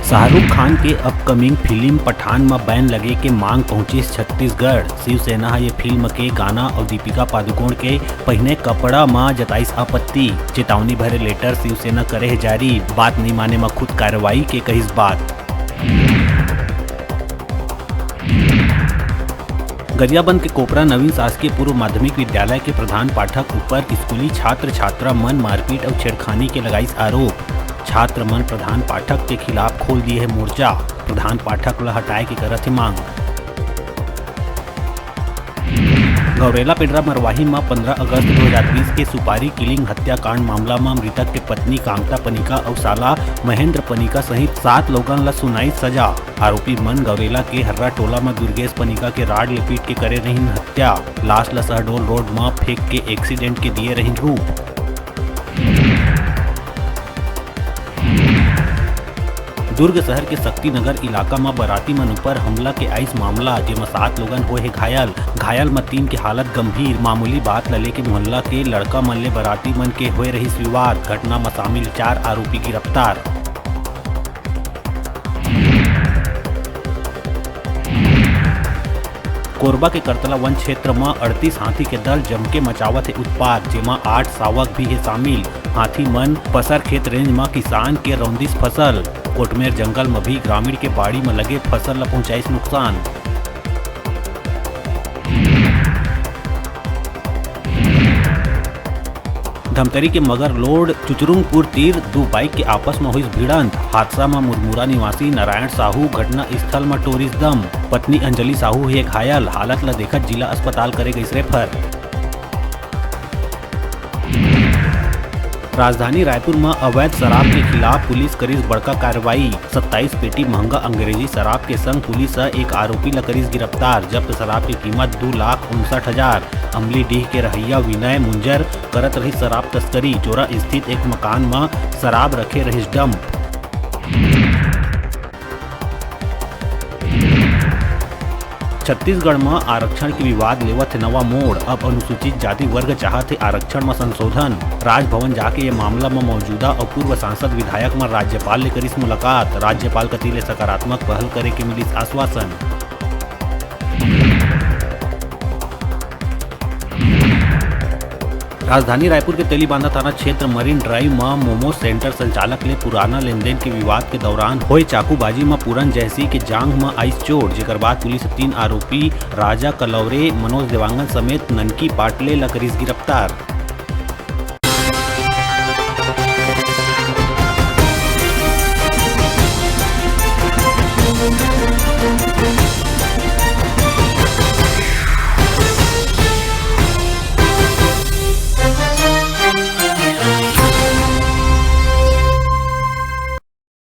शाहरुख खान के upcoming film Pathan में ban लगे के मांग पहुंची छत्तीसगढ़। शिवसेना ये फिल्म के गाना और दीपिका पादुकोण के पहने कपड़ा में जताइस आपत्ति। चेतावनी भरे लेटर शिवसेना करे है जारी। बात नहीं माने में खुद कार्रवाई के कहिस बात। गरियाबंद के कोपरा नवीन शासकीय पूर्व माध्यमिक विद्यालय के प्रधान पाठक ऊपर स्कूली छात्र छात्रा मन मारपीट और छेड़खानी के लगाइस आरोप। छात्र मन प्रधान पाठक के खिलाफ खोल दिए है मोर्चा। प्रधान पाठक ला हटाए की करत है मांग। गौरेला पेडरा मरवाही में 15 अगस्त 2020 के सुपारी किलिंग हत्याकांड मामला में मृतक के पत्नी कामता पनिका और साला महेंद्र पनिका सहित 7 लोगन ला सुनाई सजा। आरोपी मन गौरेला के हर्रा टोला में दुर्गेश पनिका के राड लपेट के करे रही हत्या। लाश ला सहडोल रोड में फेंक के एक्सीडेंट के दिए रही रूप। दुर्ग शहर के शक्ति नगर इलाका में बराती मन ऊपर हमला के आइस मामला, जेमा 7 लोगन हुए है घायल। घायल में 3 की हालत गंभीर। मामूली बात ला लेके मोहल्ला के लड़का मन ले बराती मन के हुए रही विवाद। घटना में शामिल 4 आरोपी गिरफ्तार। कोरबा के करतला वन क्षेत्र में 38 हाथी के दल जम के मचावत है उत्पात, जेमा 8 सावक भी है शामिल। हाथी मन पसर खेत रेंज में किसान के रौंदिस फसल। कोटमेर जंगल में भी ग्रामीण के बाड़ी में लगे फसल ला पहुंचाइस नुकसान। धमतरी के मगर लोड चुचरुंगपुर तीर 2 बाइक के आपस में हुई भिड़ंत। हादसा में मुरमुरा निवासी नारायण साहू घटना स्थल में टोरिस दम। पत्नी अंजलि साहू है घायल। हालत ला देखत जिला अस्पताल करे गई रेफर। राजधानी रायपुर में अवैध शराब के खिलाफ पुलिस करीस बड़का कार्रवाई। 27 पेटी महंगा अंग्रेजी शराब के संग पुलिस एक आरोपी ला करीस गिरफ्तार। जब्त शराब की कीमत 2,59,000। अमली डीह के रहैया विनय मुंजर करत रही शराब तस्करी। जोरा स्थित एक मकान में शराब रखे रहिस डंप। छत्तीसगढ़ में आरक्षण के विवाद लेवत है नवा मोड़। अब अनुसूचित जाति वर्ग चाहत है आरक्षण में संशोधन। राजभवन जाके ये मामला में मौजूदा और पूर्व सांसद विधायक में राज्यपाल ले करिस मुलाकात। राज्यपाल कतिले सकारात्मक पहल करे के मिलिस आश्वासन। राजधानी रायपुर के तेलीबांधा थाना क्षेत्र मरीन ड्राइव में मोमो सेंटर संचालक ले पुराना लेनदेन के विवाद के दौरान हुए चाकूबाजी में पूरन जयसी के जांघ में आइस चोट। जेकर बाद पुलिस 3 आरोपी राजा कलौरे, मनोज देवांगन समेत ननकी पाटले ला करिस गिरफ्तार।